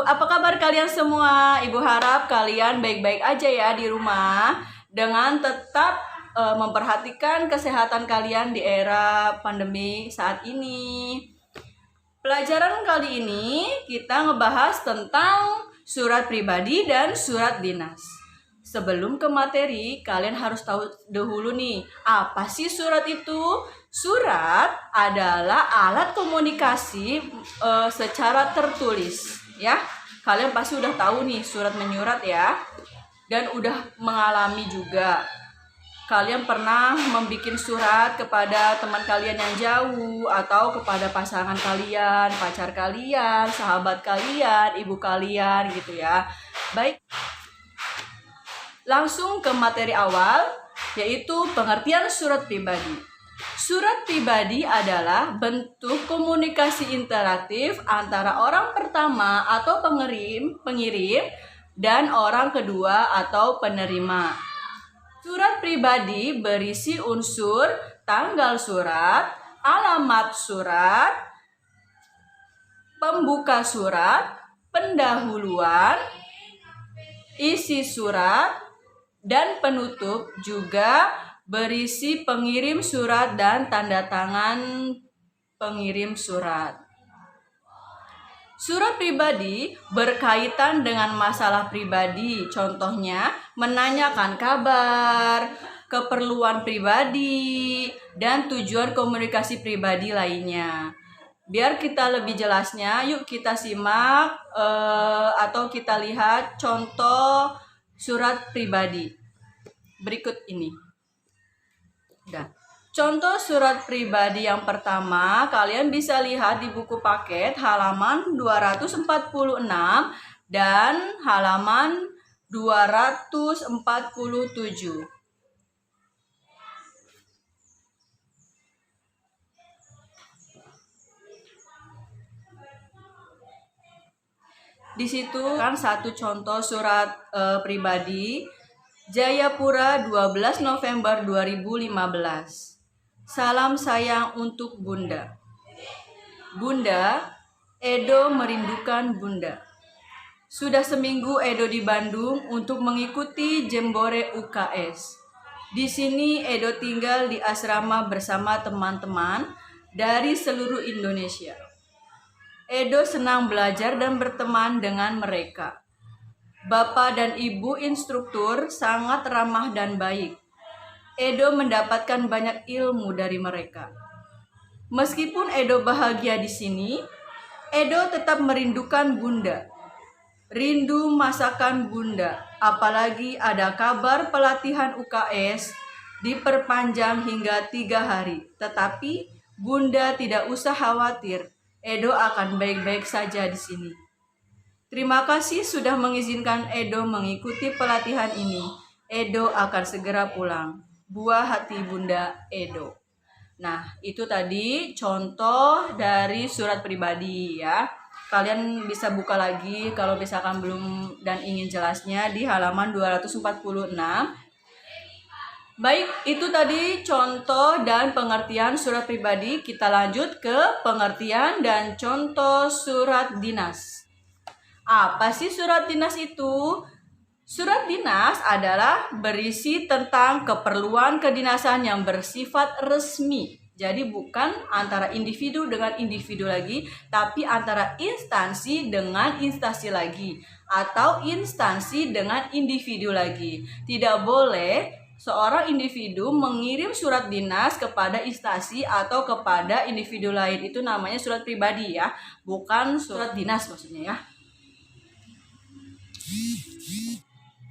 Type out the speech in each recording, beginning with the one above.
apa kabar kalian semua? Ibu harap kalian baik-baik aja ya di rumah dengan tetap memperhatikan kesehatan kalian di era pandemi saat ini. Pelajaran kali ini kita ngebahas tentang surat pribadi dan surat dinas. Sebelum ke materi, kalian harus tahu dahulu nih, apa sih surat itu? Surat adalah alat komunikasi secara tertulis, ya. Kalian pasti udah tahu nih surat menyurat ya, dan udah mengalami juga. Kalian pernah membuat surat kepada teman kalian yang jauh, atau kepada pasangan kalian, pacar kalian, sahabat kalian, ibu kalian gitu ya. Baik, langsung ke materi awal, yaitu pengertian surat pribadi. Surat pribadi adalah bentuk komunikasi interaktif antara orang pertama atau pengirim dan orang kedua atau penerima. Surat pribadi berisi unsur tanggal surat, alamat surat, pembuka surat, pendahuluan, isi surat, dan penutup. Juga berisi pengirim surat dan tanda tangan pengirim surat. Surat pribadi berkaitan dengan masalah pribadi, contohnya menanyakan kabar, keperluan pribadi, dan tujuan komunikasi pribadi lainnya. Biar kita lebih jelasnya, yuk kita simak atau kita lihat contoh surat pribadi berikut ini. Contoh surat pribadi yang pertama, kalian bisa lihat di buku paket halaman 246 dan halaman 247. Di situ kan satu contoh surat pribadi, Jayapura 12 November 2015. Salam sayang untuk Bunda. Bunda, Edo merindukan Bunda. Sudah seminggu Edo di Bandung untuk mengikuti Jembore UKS. Di sini Edo tinggal di asrama bersama teman-teman dari seluruh Indonesia. Edo senang belajar dan berteman dengan mereka. Bapak dan Ibu instruktur sangat ramah dan baik. Edo mendapatkan banyak ilmu dari mereka. Meskipun Edo bahagia di sini, Edo tetap merindukan Bunda. Rindu masakan Bunda, apalagi ada kabar pelatihan UKS diperpanjang hingga 3 hari. Tetapi Bunda tidak usah khawatir, Edo akan baik-baik saja di sini. Terima kasih sudah mengizinkan Edo mengikuti pelatihan ini. Edo akan segera pulang. Buah hati Bunda, Edo. Nah, itu tadi contoh dari surat pribadi ya. Kalian bisa buka lagi kalau misalkan belum dan ingin jelasnya di halaman 246. Baik, itu tadi contoh dan pengertian surat pribadi. Kita lanjut ke pengertian dan contoh surat dinas. Apa sih surat dinas itu? Surat dinas adalah berisi tentang keperluan kedinasan yang bersifat resmi. Jadi bukan antara individu dengan individu lagi, tapi antara instansi dengan instansi lagi, atau instansi dengan individu lagi. Tidak boleh seorang individu mengirim surat dinas kepada instansi atau kepada individu lain. Itu namanya surat pribadi ya, bukan surat dinas maksudnya ya.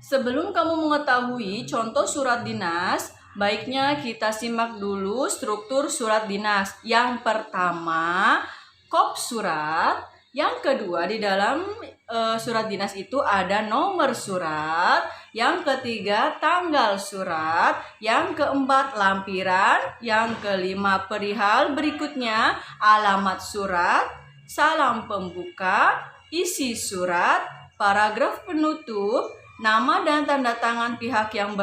Sebelum kamu mengetahui contoh surat dinas, baiknya kita simak dulu struktur surat dinas. Yang pertama, kop surat. Yang kedua, di dalam surat dinas itu ada nomor surat. Yang ketiga, tanggal surat. Yang keempat, lampiran. Yang kelima, perihal. Berikutnya, alamat surat, salam pembuka, isi surat, paragraf penutup, nama dan tanda tangan pihak yang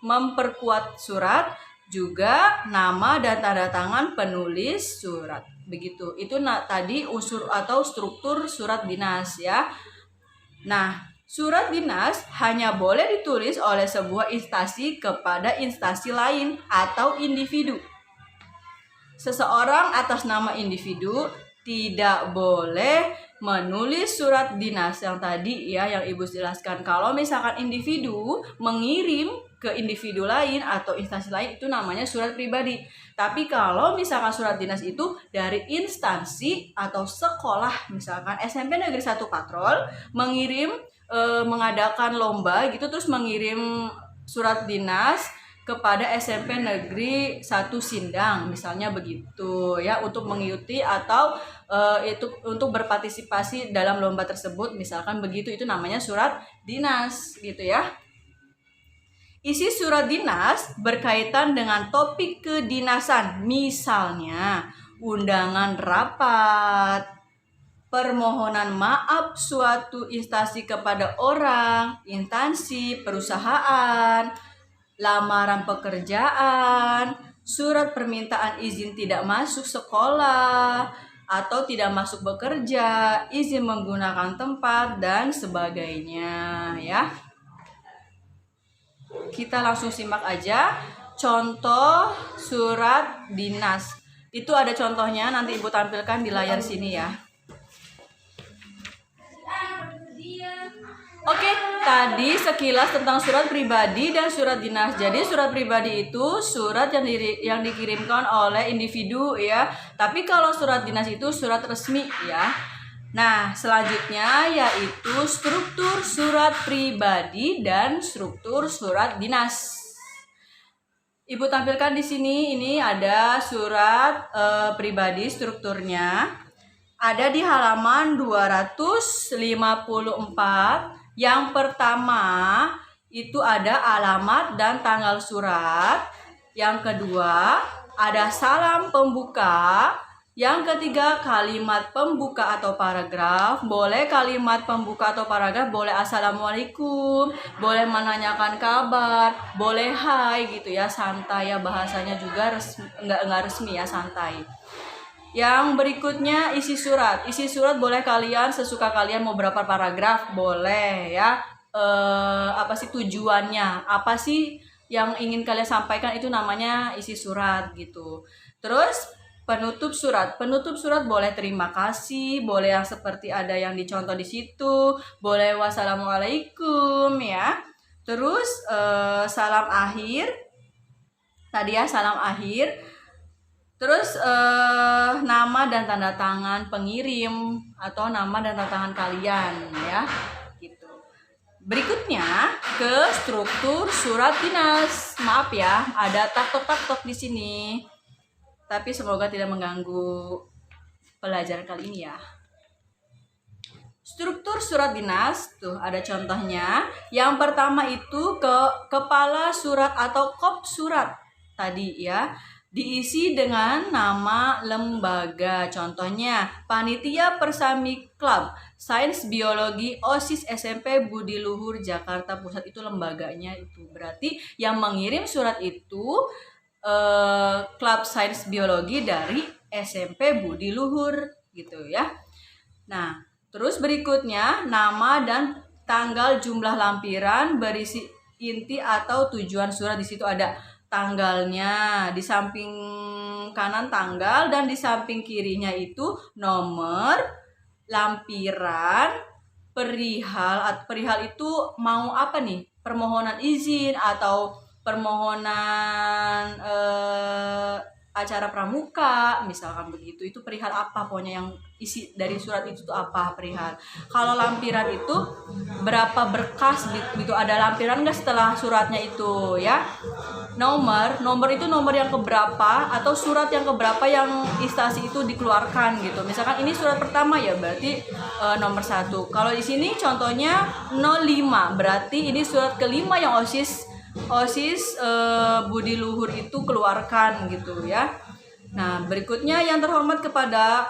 memperkuat surat, juga nama dan tanda tangan penulis surat. Begitu. Itu tadi unsur atau struktur surat dinas ya. Nah, surat dinas hanya boleh ditulis oleh sebuah instansi kepada instansi lain atau individu. Seseorang atas nama individu tidak boleh menulis surat dinas yang tadi ya, yang Ibu jelaskan. Kalau misalkan individu mengirim ke individu lain atau instansi lain, itu namanya surat pribadi. Tapi kalau misalkan surat dinas itu dari instansi atau sekolah, misalkan SMP Negeri 1 Patrol mengirim mengadakan lomba gitu, terus mengirim surat dinas kepada SMP Negeri 1 Sindang, misalnya begitu ya, untuk mengikuti atau itu untuk berpartisipasi dalam lomba tersebut, misalkan begitu, itu namanya surat dinas gitu ya. Isi surat dinas berkaitan dengan topik kedinasan, misalnya undangan rapat, permohonan maaf suatu instansi kepada orang, instansi, perusahaan, lamaran pekerjaan, surat permintaan izin tidak masuk sekolah atau tidak masuk bekerja, izin menggunakan tempat, dan sebagainya ya. Kita langsung simak aja contoh surat dinas. Itu ada contohnya, nanti Ibu tampilkan di layar sini ya. Oke, tadi sekilas tentang surat pribadi dan surat dinas. Jadi surat pribadi itu surat yang dikirimkan oleh individu ya. Tapi kalau surat dinas itu surat resmi ya. Nah, selanjutnya yaitu struktur surat pribadi dan struktur surat dinas. Ibu tampilkan di sini, ini ada surat pribadi strukturnya. Ada di halaman 254. Yang pertama itu ada alamat dan tanggal surat. Yang kedua ada salam pembuka. Yang ketiga kalimat pembuka atau paragraf. Boleh kalimat pembuka atau paragraf, boleh assalamualaikum, boleh menanyakan kabar, boleh hai gitu ya, santai ya, bahasanya juga enggak resmi ya, santai. Yang berikutnya isi surat. Isi surat boleh kalian sesuka kalian, mau berapa paragraf boleh ya. Apa sih tujuannya? Apa sih yang ingin kalian sampaikan, itu namanya isi surat gitu. Terus penutup surat. Penutup surat boleh terima kasih, boleh yang seperti ada yang dicontoh di situ, boleh wassalamualaikum ya. Terus salam akhir. Tadi ya, salam akhir. Terus nama dan tanda tangan pengirim atau nama dan tanda tangan kalian ya, gitu. Berikutnya ke struktur surat dinas. Maaf ya, ada tak-tok di sini. Tapi semoga tidak mengganggu pelajaran kali ini ya. Struktur surat dinas tuh ada contohnya. Yang pertama itu kepala surat atau kop surat tadi ya. Diisi dengan nama lembaga, contohnya Panitia Persami Club Sains Biologi OSIS SMP Budi Luhur Jakarta Pusat, itu lembaganya itu. Berarti yang mengirim surat itu Klub Sains Biologi dari SMP Budi Luhur gitu ya. Nah, terus berikutnya nama dan tanggal, jumlah lampiran, berisi inti atau tujuan surat. Di situ ada tanggalnya, di samping kanan tanggal dan di samping kirinya itu nomor, lampiran, perihal. Perihal itu mau apa nih? Permohonan izin atau permohonan acara pramuka, misalkan begitu. Itu perihal apa, pokoknya yang isi dari surat itu tuh apa, perihal. Kalau lampiran itu berapa berkas gitu, ada lampiran nggak setelah suratnya itu ya. Nomor itu nomor yang keberapa atau surat yang keberapa yang instansi itu dikeluarkan gitu. Misalkan ini surat pertama ya, berarti nomor 1. Kalau di sini contohnya 05, berarti ini surat kelima yang OSIS Budi Luhur itu keluarkan gitu ya. Nah, berikutnya yang terhormat kepada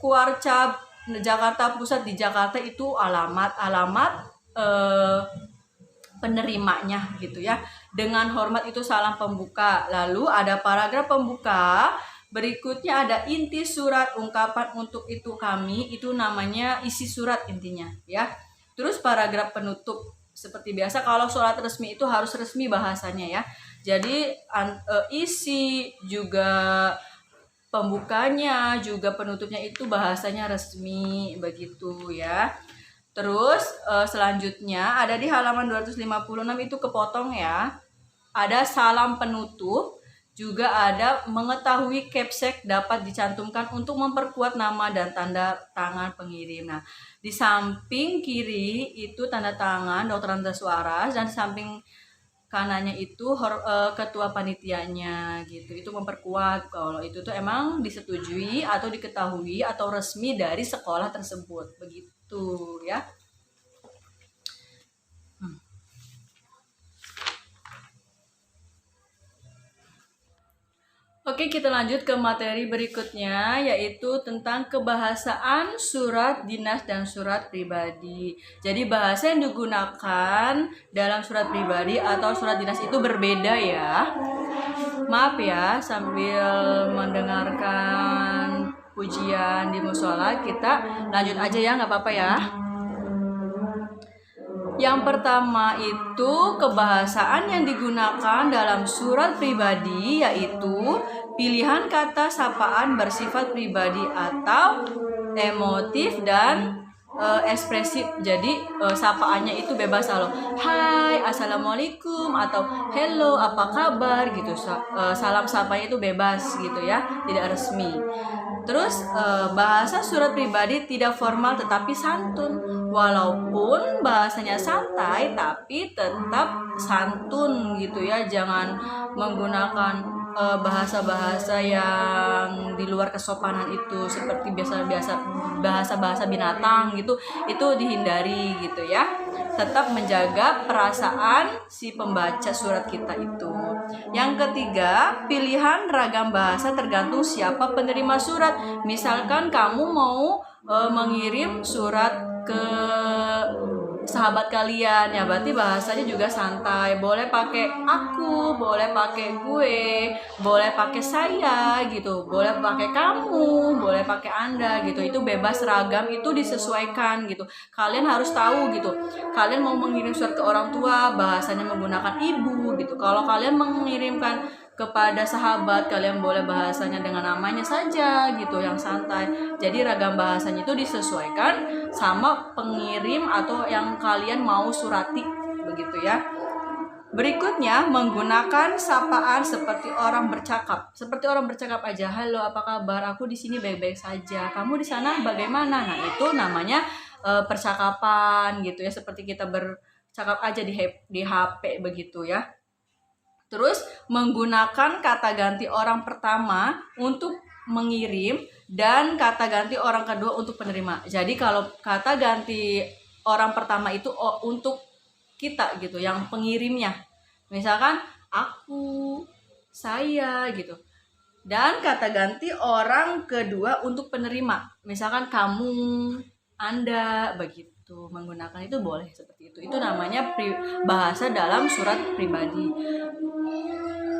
Kuarcap Jakarta Pusat di Jakarta, itu alamat penerimanya gitu ya. Dengan hormat itu salam pembuka. Lalu ada paragraf pembuka. Berikutnya ada inti surat, ungkapan untuk itu kami, itu namanya isi surat intinya ya. Terus paragraf penutup seperti biasa, kalau surat resmi itu harus resmi bahasanya ya. Jadi isi juga pembukanya juga penutupnya itu bahasanya resmi begitu ya. Terus selanjutnya ada di halaman 256 itu kepotong ya. Ada salam penutup, juga ada mengetahui capsek dapat dicantumkan untuk memperkuat nama dan tanda tangan pengirim. Nah, di samping kiri itu tanda tangan Dr. Antaswaras dan di samping kanannya itu ketua panitianya gitu. Itu memperkuat kalau itu tuh emang disetujui atau diketahui atau resmi dari sekolah tersebut. Begitu ya. Oke, kita lanjut ke materi berikutnya, yaitu tentang kebahasaan surat dinas dan surat pribadi. Jadi bahasa yang digunakan dalam surat pribadi atau surat dinas itu berbeda ya. Maaf ya, sambil mendengarkan pujian di musola, kita lanjut aja ya, nggak apa-apa ya. Yang pertama itu kebahasaan yang digunakan dalam surat pribadi, yaitu pilihan kata sapaan bersifat pribadi atau emotif dan ekspresif. Jadi sapaannya itu bebas loh. Hai, assalamualaikum, atau hello, apa kabar gitu. Salam sapanya itu bebas gitu ya, tidak resmi. Terus bahasa surat pribadi tidak formal tetapi santun. Walaupun bahasanya santai tapi tetap santun gitu ya. Jangan menggunakan bahasa-bahasa yang di luar kesopanan itu, seperti bahasa-bahasa binatang gitu. Itu dihindari gitu ya. Tetap menjaga perasaan si pembaca surat kita itu. Yang ketiga, pilihan ragam bahasa tergantung siapa penerima surat. Misalkan kamu mau mengirim surat ke sahabat kalian ya, berarti bahasanya juga santai. Boleh pakai aku, boleh pakai gue, boleh pakai saya gitu, boleh pakai kamu, boleh pakai anda gitu. Itu bebas, ragam itu disesuaikan gitu. Kalian harus tahu gitu. Kalian mau mengirim surat ke orang tua, bahasanya menggunakan ibu gitu. Kalau kalian mengirimkan kepada sahabat, kalian boleh bahasanya dengan namanya saja gitu, yang santai. Jadi ragam bahasanya itu disesuaikan sama pengirim atau yang kalian mau surati begitu ya. Berikutnya, menggunakan sapaan seperti orang bercakap. Seperti orang bercakap aja. Halo, apa kabar? Aku di sini baik-baik saja. Kamu di sana bagaimana? Nah, itu namanya percakapan gitu ya, seperti kita bercakap aja di HP begitu ya. Terus menggunakan kata ganti orang pertama untuk mengirim dan kata ganti orang kedua untuk penerima. Jadi kalau kata ganti orang pertama itu untuk kita gitu, yang pengirimnya. Misalkan aku, saya gitu. Dan kata ganti orang kedua untuk penerima. Misalkan kamu, anda begitu. Menggunakan itu boleh seperti itu. Itu namanya bahasa dalam surat pribadi.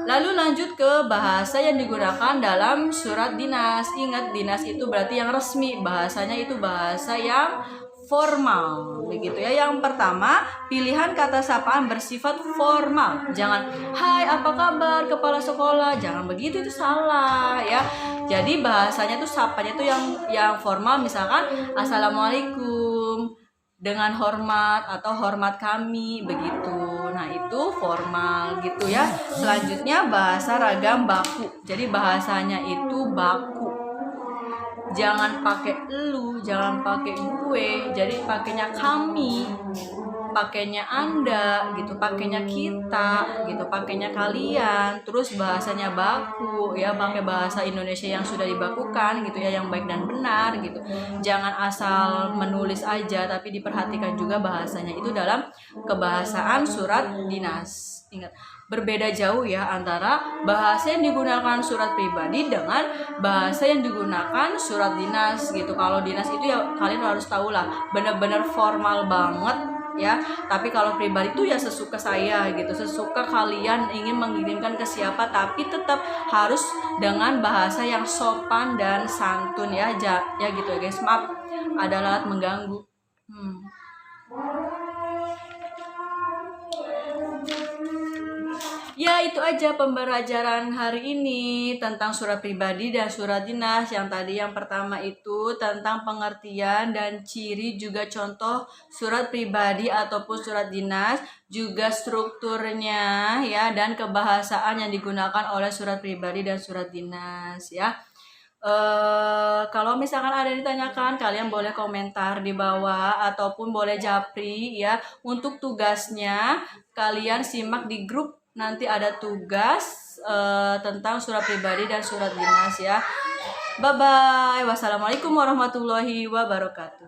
Lalu lanjut ke bahasa yang digunakan dalam surat dinas. Ingat, dinas itu berarti yang resmi. Bahasanya itu bahasa yang formal begitu ya. Yang pertama, pilihan kata sapaan bersifat formal. Jangan hai, apa kabar kepala sekolah. Jangan begitu, itu salah ya. Jadi bahasanya tuh sapanya tuh yang formal. Misalkan assalamualaikum dengan hormat atau hormat kami begitu. Nah, itu formal gitu ya. Selanjutnya bahasa ragam baku. Jadi bahasanya itu baku. Jangan pakai elu, jangan pakai gue. Jadi pakainya kami, pakainya anda gitu, pakainya kita gitu, pakainya kalian. Terus bahasanya baku ya, pakai bahasa Indonesia yang sudah dibakukan gitu ya, yang baik dan benar gitu. Jangan asal menulis aja, tapi diperhatikan juga bahasanya. Itu dalam kebahasaan surat dinas. Ingat, berbeda jauh ya antara bahasa yang digunakan surat pribadi dengan bahasa yang digunakan surat dinas gitu. Kalau dinas itu ya kalian harus tahu lah, benar-benar formal banget ya. Tapi kalau pribadi itu ya sesuka saya gitu, sesuka kalian ingin mengirimkan ke siapa, tapi tetap harus dengan bahasa yang sopan dan santun ya. Ya gitu ya guys. Maaf, ada lalat mengganggu. Ya, itu aja pembelajaran hari ini tentang surat pribadi dan surat dinas. Yang tadi yang pertama itu tentang pengertian dan ciri juga contoh surat pribadi ataupun surat dinas, juga strukturnya ya dan kebahasaan yang digunakan oleh surat pribadi dan surat dinas ya. Kalau misalkan ada yang ditanyakan, kalian boleh komentar di bawah ataupun boleh japri ya. Untuk tugasnya kalian simak di grup, nanti ada tugas tentang surat pribadi dan surat dinas ya. Bye bye. Wassalamualaikum warahmatullahi wabarakatuh.